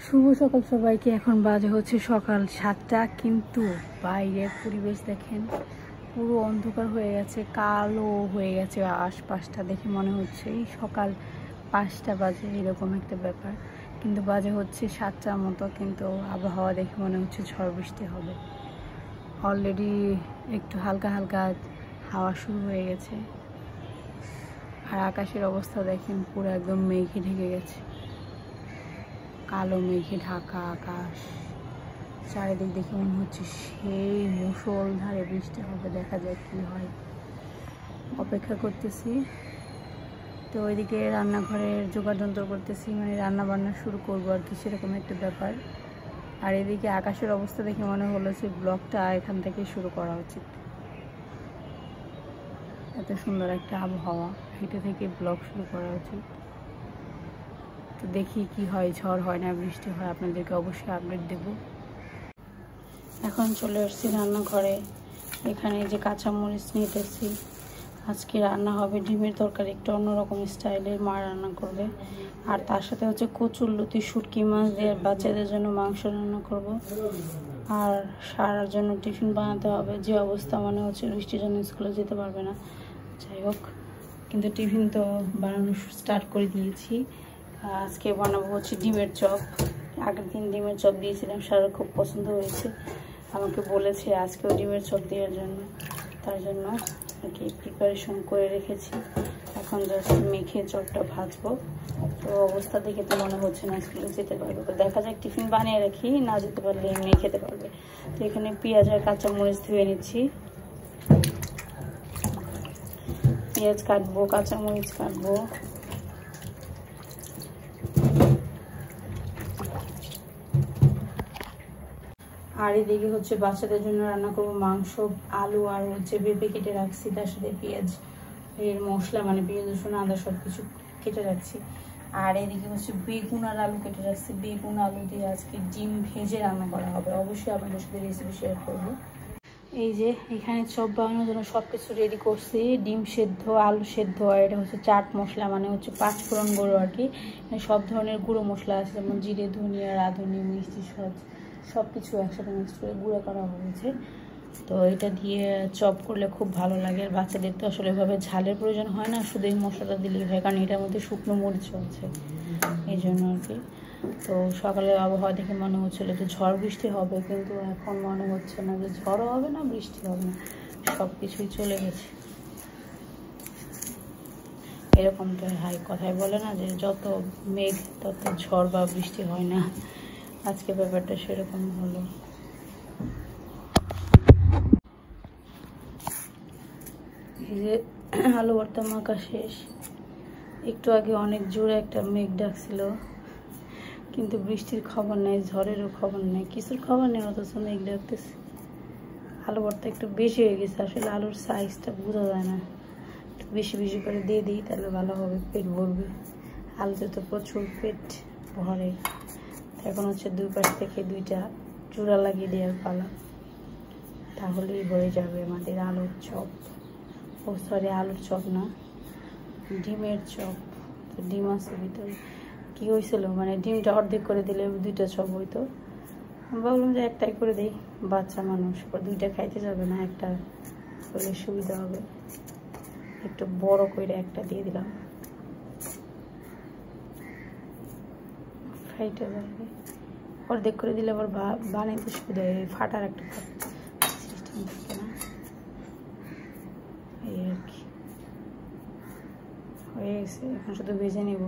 শুভ সকাল সবাইকে। এখন বাজে হচ্ছে সকাল 7টা, কিন্তু বাইরের পরিবেশ দেখেন, পুরো অন্ধকার হয়ে গেছে, কালো হয়ে গেছে। আশপাশটা দেখে মনে হচ্ছে এই সকাল 5টা বাজে এরকম একটা ব্যাপার, কিন্তু বাজে হচ্ছে 7টার মতো। কিন্তু আবহাওয়া দেখে মনে হচ্ছে ঝড় বৃষ্টি হবে। অলরেডি একটু হালকা হালকা হাওয়া শুরু হয়ে গেছে। আর আকাশের অবস্থা দেখেন, পুরো একদম মেঘে ঢেকে গেছে, কালো মেঘে ঢাকা আকাশ। চারিদিক দেখে মনে হচ্ছে সেই মুষলধারে বৃষ্টি হবে। দেখা যায় কি হয়, অপেক্ষা করতেছি। তো ওইদিকে রান্নাঘরের যোগাযন্ত্র করতেছি, মানে রান্না বান্না শুরু করবো আর কি, সেরকম একটা ব্যাপার। আর এদিকে আকাশের অবস্থা দেখে মনে হলো যে ব্লগটা এখান থেকে শুরু করা উচিত। এত সুন্দর একটা আবহাওয়া, এটা থেকে ব্লগ শুরু করা উচিত। তো দেখি কি হয়, ঝড় হয় না বৃষ্টি হয়, আপনাদেরকে অবশ্যই আপডেট দেব। এখন চলে আসছি রান্নাঘরে। এখানে যে কাঁচামরিচ নিতেছি। আজকে রান্না হবে ডিমের তরকারি, একটু অন্যরকম স্টাইলের মা রান্না করবে। আর তার সাথে হচ্ছে কচুরলতি, শুটকি মাছ দিয়ে বাচ্চাদের জন্য মাংস রান্না করব। আর সারার জন্য টিফিন বানাতে হবে। যে অবস্থা মনে হচ্ছে বৃষ্টির জন্য স্কুলে যেতে পারবে না। যাই হোক, কিন্তু টিফিন তো বানানো স্টার্ট করে দিয়েছি। আজকে বানাবো হচ্ছে ডিমের চপ। আগের দিন ডিমের চপ দিয়েছিলাম, সারার খুব পছন্দ হয়েছে, আমাকে বলেছে আজকেও ডিমের চপ দেওয়ার জন্য। তার জন্য আর কি প্রিপারেশন করে রেখেছি। এখন জাস্ট মেখে চপটা ভাজবো। তো অবস্থা দেখে তো মনে হচ্ছে না স্কুলে যেতে পারবে। তো দেখা যাক, টিফিন বানিয়ে রাখি, না যেতে পারলে এমনি খেতে পারবে। তো এখানে পেঁয়াজ আর কাঁচামরিচ ধুয়ে নিচ্ছি। পেঁয়াজ কাটবো, কাঁচামরিচ কাটবো। আর এদিকে হচ্ছে বাচ্চাদের জন্য রান্না করবো মাংস, আলু আর হচ্ছে পেঁপে কেটে রাখছি, তার সাথে পেঁয়াজ এর মশলা, মানে পেঁয়াজ রসুন আদা সব কিছু কেটে রাখছি। আর এদিকে হচ্ছে বেগুন আর আলু কেটে রাখছি। বেগুন আলু দিয়ে আজকে ডিম ভেজে রান্না করা হবে। অবশ্যই আপনাদের সাথে রেসিপি শেয়ার করবো। এই যে এখানে চপ বানানোর জন্য সব কিছু রেডি করছি। ডিম সেদ্ধ, আলু সেদ্ধ, আর এটা হচ্ছে চাট মশলা, মানে হচ্ছে 5 ফোড়ন গুঁড়ো আর কি। সব ধরনের গুঁড়ো মশলা আছে, যেমন জিরে, ধনিয়া, রাঁধুনি, মিষ্টি, সব কিছু একসাথে মিক্স করে গুঁড়ো করা হয়েছে। তো এটা দিয়ে চপ করলে খুব ভালো লাগে। আর বাচ্চাদের তো আসলে এভাবে ঝালের প্রয়োজন হয় না, শুধু এই মশলাটা দিলেই হয়, কারণ এটার মধ্যে শুকনো মরিচ আছে, এই জন্য আর কি। তো সকালের আবহাওয়া দেখে মনে হচ্ছিল যে ঝড় বৃষ্টি হবে, কিন্তু এখন মনে হচ্ছে না যে ঝড়ও হবে না, বৃষ্টি হবে না, সব কিছুই চলে গেছে। এরকম তো হাই কথায় বলে না যে যত মেঘ তত ঝড় বা বৃষ্টি হয় না, আজকে ব্যাপারটা সেরকম হলো। এই যে আলু ভর্তা মাখা শেষ। একটু আগে অনেক জোরে একটা মেঘ ডাকছিল, কিন্তু বৃষ্টির খবর নেই, ঝড়েরও খবর নেই, কিছুর খবর নেই, অথচ মেঘ ডাকতেছে। আলু ভর্তা একটু বেশি হয়ে গেছে, আসলে আলুর সাইজটা বোঝা যায় না। একটু বেশি বেশি করে দিয়ে দিই, তাহলে ভালো হবে, পেট ভরবে। আলুতে তো প্রচুর পেট ভরে। এখন হচ্ছে দুই পাশ থেকে 2টা চূড়া লাগিয়ে দেওয়ার পালা, তাহলেই হয়ে যাবে আমাদের আলুর চপ। ও সরি, আলুর চপ না, ডিমের চপ। তো ডিম আছে ভিতরে। কী হয়েছিল, মানে ডিমটা অর্ধেক করে দিলে 2টা চপ হইতো। আমি ভাবলাম যে একটাই করে দিই, বাচ্চা মানুষ, 2টা খাইতে যাবে না, একটা করলে সুবিধা হবে। একটু বড় করে একটা দিয়ে দিলাম, খাইতে যাবে। অর্ধেক করে দিলে আবার বানাইতে সুবিধা হয়, ফাটার একটা সিস্টেম থাকে না, এই আর কি। হয়ে গেছে, এখন শুধু ভেজে নেব।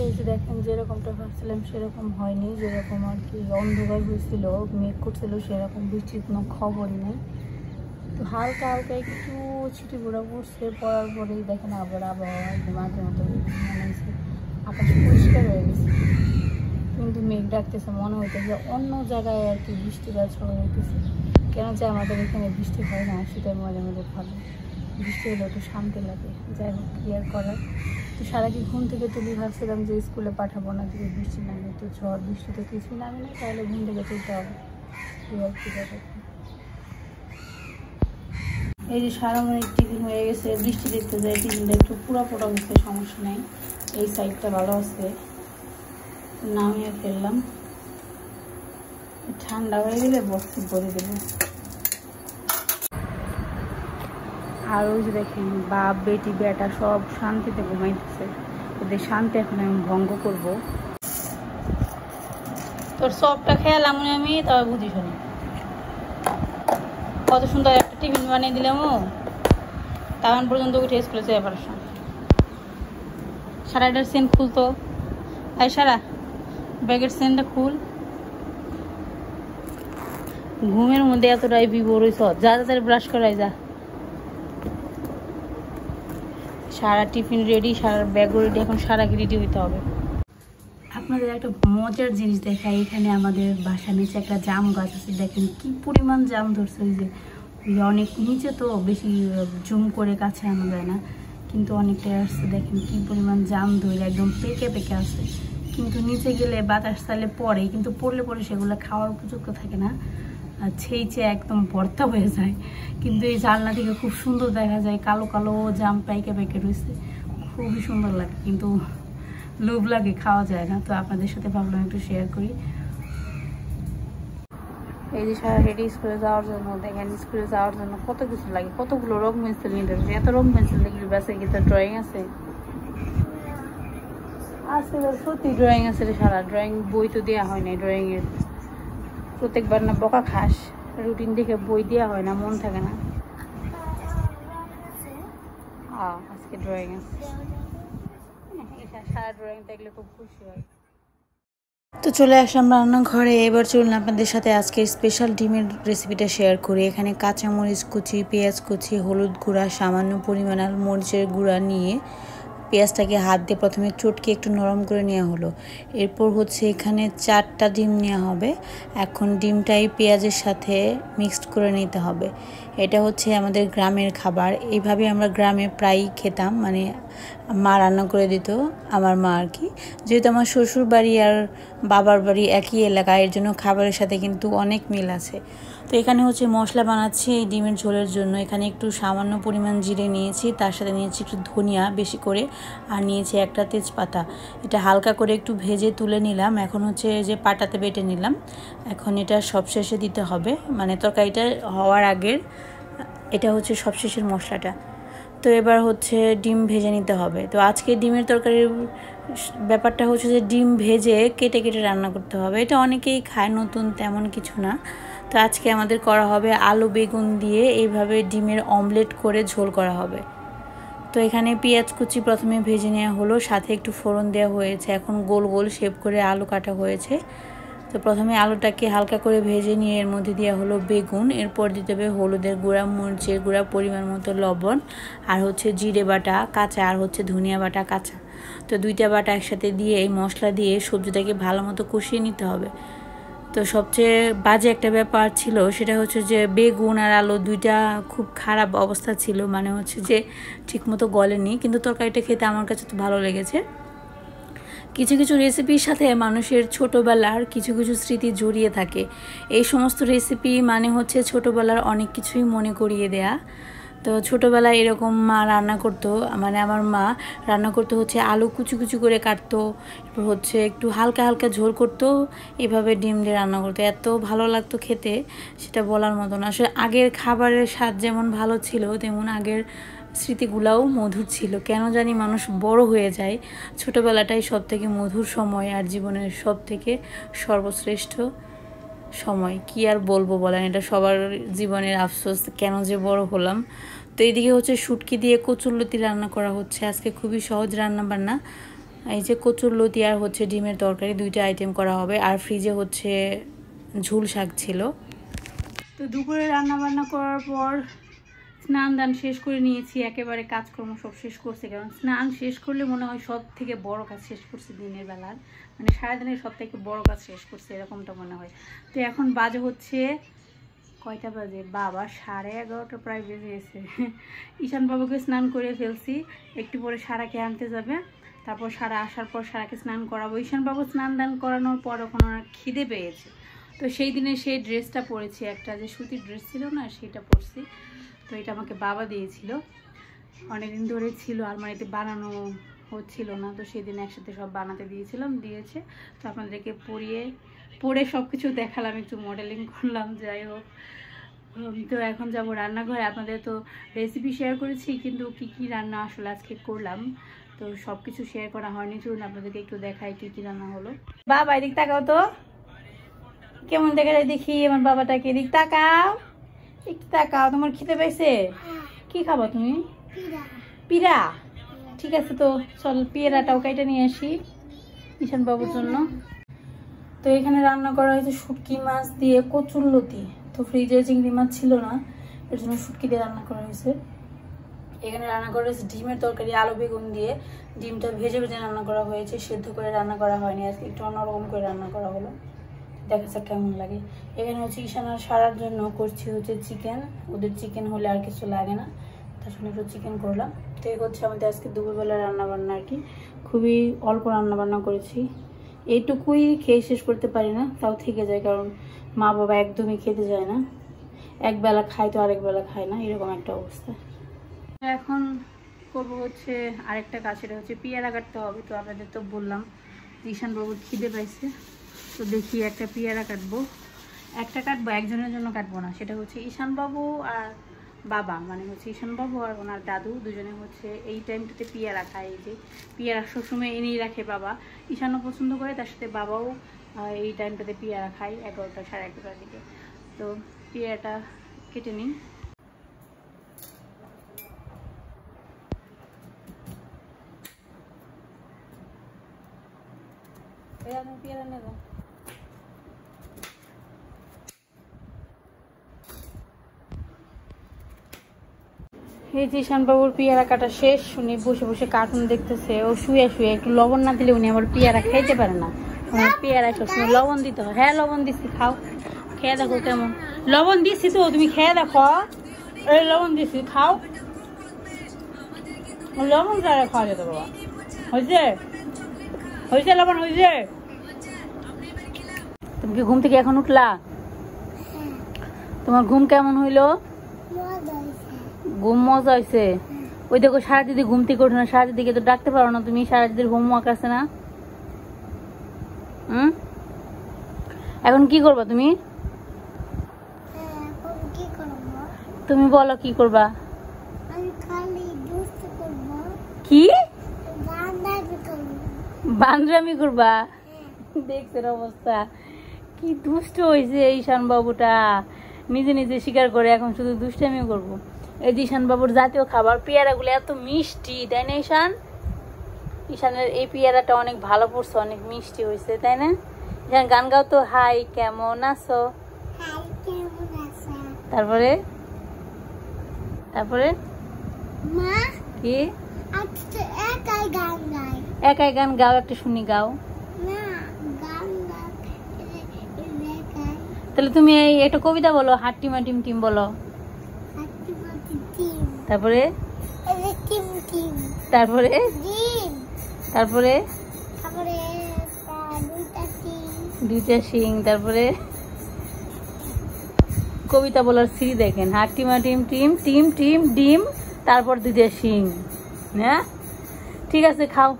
এই যে দেখেন, যেরকমটা ভাবছিলাম সেরকম হয়নি, যেরকম আর কি অন্ধকার হয়েছিল, মেঘ করছিল, সেরকম বৃষ্টির কোনো খবর নেই। তো হালকা হালকা একটু ছিটি ঘোরা পড়ছে, পড়ার পরেই দেখেন আবার আবহাওয়া একদম আগের মতো মনে হয়েছে, আকাশ পরিষ্কার হয়ে গেছে। কিন্তু মেঘ ডাকতেছে, মনে হইতে যে অন্য জায়গায় আর কি বৃষ্টি বা ঝড় হইতেছে। কেন যে আমাদের এখানে বৃষ্টি হয় না, শীতের মাঝে মাঝে ভালো বৃষ্টি হলে একটু শান্তি লাগে। যাই হোক, ক্লিয়ার করার। তো সারাদিন ঘুম থেকে তুলি, ভাবছিলাম যে স্কুলে পাঠাবো না, যদি বৃষ্টি নামে। তো ঝড় বৃষ্টি তো কিছুই নামে না, তাহলে ঘুম থেকে তুলতে হবে। এই যে সারা অনেক টিফিন হয়ে গেছে, বৃষ্টি দেখতে যায় টিফিনটা একটু পুরা পোড়া হচ্ছে, সমস্যা নেই, এই সাইডটা ভালো আছে। নামিয়ে ফেললাম, ঠান্ডা হয়ে গেলে বক্সে ভরে দেবো। আর ওই যে দেখেন বাপ বেটি বেটা সব শান্তিতে ঘুমাইতেছে, ওদের শান্তি এখন আমি ভঙ্গ করবো। তোর সবটা খেয়ালাম আমি, তবে বুঝি শুনি কত সুন্দর একটা টিফিন বানিয়ে দিলাম। ও তেমন পর্যন্ত উঠে স্কুলে যেতে পারছ। সারাটার চেন খুলতো, তাই সারা ব্যাগের চেনটা খুল। ঘুমের মধ্যে এতটাই বিভোর হইছ, যা তাড়াতাড়ি ব্রাশ করাই যা। সারা টিফিন রেডি, সারা ব্যাগও রেডি, এখন সারাকে রেডি হইতে হবে। আপনাদের একটা মজার জিনিস দেখাই, এখানে আমাদের বাসার নিচে একটা জাম গাছ আছে, দেখেন কি পরিমাণ জাম ধরছে। ওই যে অনেক নিচে তো বেশি জুম করে কাছে আনা যায় না, কিন্তু অনেকটাই আসছে। দেখেন কি পরিমাণ জাম ধরে একদম পেকে পেকে আছে, কিন্তু নিচে গেলে বাতাস তাহলে পড়ে, কিন্তু পড়লে পরে সেগুলো খাওয়ার উপযুক্ত থাকে না, ছেইচে একদম ভর্তা হয়ে যায়। কিন্তু এই জানলা থেকে খুব সুন্দর দেখা যায়, কালো কালো জাম পাইকে পেকে রয়েছে, খুবই সুন্দর লাগে, কিন্তু লোভ লাগে, খাওয়া যায় না। তো আপনাদের সাথে ভাবলাম একটু শেয়ার করি। এই যে সারা রেডি স্কুলে যাওয়ার জন্য, দেখেন স্কুলে যাওয়ার জন্য কত কিছু লাগে, কতগুলো রং পেন্সিল নিয়ে ধরেছে। এত রং পেন্সিল দেখি ব্যাসে কি তার ড্রয়িং আছে, সত্যি ড্রয়িং আছে রে। সারা ড্রয়িং বই তো দেওয়া হয় না, ড্রয়িং এর প্রত্যেকবার না বকা খাস, রুটিন দেখে বই দেওয়া হয় না, মন থাকে না। আজকে ড্রয়িং আছে, সারা ড্রয়িং দেখলে খুব খুশি হয়। তো চলে আসলাম রান্নাঘরে। এবার চলুন আপনাদের সাথে আজকের স্পেশাল ডিমের রেসিপিটা শেয়ার করি। এখানে কাঁচামরিচ কুচি, পেঁয়াজ কুচি, হলুদ গুঁড়া, সামান্য পরিমাণ আর মরিচের গুঁড়া নিয়ে পেঁয়াজটাকে হাত দিয়ে প্রথমে চটকে একটু নরম করে নেওয়া হলো। এরপর হচ্ছে এখানে 4টা ডিম নেওয়া হবে। এখন ডিমটাই পেঁয়াজের সাথে মিক্সড করে নিতে হবে। এটা হচ্ছে আমাদের গ্রামের খাবার, এইভাবে আমরা গ্রামে প্রায়ই খেতাম, মানে মা রান্না করে দিত, আমার মা আর কি। যেহেতু আমার শ্বশুর বাড়ি আর বাবার বাড়ি একই এলাকা, এর জন্য খাবারের সাথে কিন্তু অনেক মিল আছে। তো এখানে হচ্ছে মশলা বানাচ্ছি এই ডিমের ঝোলের জন্য। এখানে একটু সামান্য পরিমাণ জিরে নিয়েছি, তার সাথে নিয়েছি একটু ধনিয়া বেশি করে, আর নিয়েছি একটা তেজপাতা। এটা হালকা করে একটু ভেজে তুলে নিলাম। এখন হচ্ছে যে পাটাতে বেটে নিলাম। এখন এটা সবশেষে দিতে হবে, মানে তরকারিটা হওয়ার আগের, এটা হচ্ছে সবশেষের মশলাটা। তো এবার হচ্ছে ডিম ভেজে নিতে হবে। তো আজকে ডিমের তরকারির ব্যাপারটা হচ্ছে যে ডিম ভেজে কেটে কেটে রান্না করতে হবে। এটা অনেকেই খায়, নতুন তেমন কিছু না। তো আজকে আমাদের করা হবে আলু বেগুন দিয়ে এইভাবে ডিমের অমলেট করে ঝোল করা হবে। তো এখানে পেঁয়াজ কুচি প্রথমে ভেজে নেওয়া হলো, সাথে একটু ফোড়ন দেওয়া হয়েছে। এখন গোল গোল শেপ করে আলু কাটা হয়েছে। তো প্রথমে আলুটাকে হালকা করে ভেজে নিয়ে এর মধ্যে দেওয়া হলো বেগুন। এরপর দিতে হবে হলুদের গুঁড়া, মরিচের গুঁড়া, পরিমাণ মতো লবণ, আর হচ্ছে জিরে বাটা কাঁচা, আর হচ্ছে ধনিয়া বাটা কাঁচা। তো 2টা বাটা একসাথে দিয়ে এই মশলা দিয়ে সবজিটাকে ভালো মতো কষিয়ে নিতে হবে। তো সবচেয়ে বাজে একটা ব্যাপার ছিল, সেটা হচ্ছে যে বেগুন আর আলু 2টা খুব খারাপ অবস্থা ছিল, মানে হচ্ছে যে ঠিকমতো গলেনি, কিন্তু তরকারিটা খেতে আমার কাছে তো ভালো লেগেছে। কিছু কিছু রেসিপির সাথে মানুষের ছোটোবেলার কিছু কিছু স্মৃতি জড়িয়ে থাকে। এই সমস্ত রেসিপি মানে হচ্ছে ছোটোবেলার অনেক কিছুই মনে করিয়ে দেয়া। তো ছোটোবেলায় এরকম মা রান্না করতো, মানে আমার মা রান্না করতো হচ্ছে আলু কুচু কুচু করে কাটতো, এরপর হচ্ছে একটু হালকা হালকা ঝোল করতো, এভাবে ডিম দিয়ে রান্না করতো। এত ভালো লাগতো খেতে, সেটা বলার মতো না। আসলে আগের খাবারের স্বাদ যেমন ভালো ছিল, তেমন আগের স্মৃতিগুলাও মধুর ছিল। কেন জানি মানুষ বড় হয়ে যায়, ছোটোবেলাটাই সব থেকে মধুর সময় আর জীবনের সব থেকে সর্বশ্রেষ্ঠ সময়। কি আর বলবো বলেন, এটা সবার জীবনের আফসোস, কেন যে বড় হলাম। তো এইদিকে হচ্ছে শুটকি দিয়ে কচুরলতি রান্না করা হচ্ছে আজকে, খুবই সহজ রান্না বান্না। এই যে কচুরলতি আর হচ্ছে ডিমের তরকারি 2টা আইটেম করা হবে। আর ফ্রিজে হচ্ছে ঝুল শাক ছিল। তো দুপুরে রান্না বান্না করার পর স্নান দান শেষ করে নিয়েছি, একেবারে কাজকর্ম সব শেষ করছে। কারণ স্নান শেষ করলে মনে হয় সব থেকে বড় কাজ শেষ করছে দিনের বেলার, মানে সারাদিনের সব থেকে বড় কাজ শেষ করছে এরকমটা মনে হয়। তো এখন বাজে হচ্ছে কয়টা বাজে, বাবা 11:30 প্রায় বেজে গেছে। ঈশান বাবুকে স্নান করে ফেলছি, একটু পরে সারাকে আনতে যাবে, তারপর সারা আসার পর সারাকে স্নান করাবো। ঈশান বাবু স্নান দান করানোর পর ওখানে ওনার খিদে পেয়েছে। তো সেই দিনে সেই ড্রেসটা পরেছি, একটা যে সুতির ড্রেস ছিল না, সেটা পরছি। তো এটা আমাকে বাবা দিয়েছিল, অনেকদিন ধরে ছিল আলমারিতে বানানো হচ্ছিল না, তো সেদিন একসাথে সব বানাতে দিয়েছে। তো আপনাদেরকে পরে সব কিছু দেখালাম, একটু মডেলিং করলাম। যাই হোক, তো এখন যাব রান্নাঘরে। আপনাদের তো রেসিপি শেয়ার করেছি, কিন্তু কি রান্না আসলে আজকে করলাম তো সব কিছু শেয়ার করা হয়নি। চলুন আপনাদেরকে একটু দেখাই কি রান্না হলো। বাবা এদিক তাকাও তো, কেমন দেখা যায় দেখি আমার বাবাটাকে। এদিক তাকাও, একটু তাকাও। তোমার খিদে পাইছে? কি খাবো তুমি? পিড়া। ঠিক আছে, তো চল পিড়াটাও কেটে নিয়ে আসি ঈশান বাবুর জন্য। তো এখানে রান্না করা হয়েছে শুটকি মাছ দিয়ে কচুরলতি। তো ফ্রিজে চিংড়ি মাছ ছিল না, এর জন্য শুটকি দিয়ে রান্না করা হয়েছে। এখানে রান্না করা হয়েছে ডিমের তরকারি, আলু বেগুন দিয়ে। ডিমটা ভেজে রান্না করা হয়েছে, সেদ্ধ করে রান্না করা হয়নি, আজকে একটু অন্যরকম করে রান্না করা হলো। দেখা যাক কেমন লাগে। এখানে হচ্ছে ঈশান আর সারার জন্য করছি হচ্ছে চিকেন। ওদের চিকেন হলে আর কিছু লাগে না, তার জন্য একটু চিকেন করলাম। তো এই হচ্ছে আমাদের আজকে দুপুরবেলা রান্নাবান্না আর কি। খুবই অল্প রান্নাবান্না করেছি, এইটুকুই খেয়ে শেষ করতে পারি না, তাও থেকে যায়, কারণ মা বাবা একদমই খেতে যায় না। একবেলা খায় তো আরেক বেলা খায় না, এরকম একটা অবস্থা। এখন করবো হচ্ছে আরেকটা কাজ, সেটা হচ্ছে পেয়ারা কাটতে হবে। তো আপনাদের তো বললাম ঈশান বাবুর খিদে পাইছে, তো দেখি একটা পেয়ারা কাটবো। একজনের জন্য কাটবো না, সেটা হচ্ছে ঈশান বাবু আর বাবা, মানে হচ্ছে ঈশান বাবু আর ওনার দাদু দুজনে হচ্ছে এই টাইমটাতে পেয়ারা খায়। এই যে পেয়ারা সবসময় এনেই রাখে বাবা, ঈশানও পছন্দ করে, তার সাথে বাবাও এই টাইমটাতে পেয়ারা খায় 11টা সাড়ে 11টার দিকে। তো পেয়ারাটা কেটে নিই। পেয়ারা নেব। এই যে ঈশান বাবুর পেয়ারা কাটা শেষ, উনি বসে বসে কার্টুন দেখতেছে। ও শুয়ে একটু লবণ না দিলে উনি আবার পেয়ারা খাইতে পারে না। পেয়ারা সবসময় লবণ দিতে হয়। হ্যাঁ লবণ দিছি, খাও, খেয়ে দেখো কেমন। লবণ দিছি তো, তুমি খেয়ে দেখো। এই লবণ দিছি, খাও। লবণ ছাড়া খাওয়া যেত বাবা। হয়েছে লবণ হয়েছে। তুমি কি ঘুম থেকে এখন উঠলা? তোমার ঘুম কেমন হইলো? ঘুম মজা হয়েছে। ওই দেখো সারা দিদি ঘুম থেকে ওঠে না, সারা দিদিকে তো ডাকতে পারো না তুমি, সারা দিদির হোমওয়ার্ক আছে না। এখন কি করবা তুমি? তুমি বলো কি করবা? কি বান্দরামি করবা? দেখছেন অবস্থা, কি দুষ্ট হয়েছে ঈশান বাবুটা, নিজে নিজে স্বীকার করে এখন শুধু দুষ্টামি করবো। এই ঈশান বাবুর জাতীয় খাবার পেয়ারাগুলো এত মিষ্টি, তাই না ঈশান? ঈশানের এই পেয়ারাটা অনেক ভালো পড়ছে, অনেক মিষ্টি হয়েছে, তাই না? ঈশান গান গাও তো। হাই কেমন আছো? তারপরে কি একাই গান গাও, একটা শুনি গাও। তাহলে তুমি একটা কবিতা বলো, হাট্টিমা টিম টিম বলো। তারপরে দুইটা শিং। তারপরে কবিতা বলার সিঁড়ি দেখেন, হাট্টিমা টিম টিম টিম টিম ডিম, তারপর দুইটা শিং। হ্যাঁ ঠিক আছে, খাও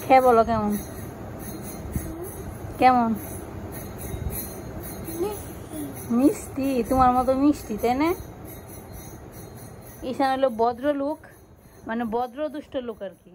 খেয়ে বলো কেমন মিষ্টি, তোমার মতো মিষ্টি, তাই না? ঈশান হলো ভদ্র লোক, মানে ভদ্র দুষ্ট লোক আর কি।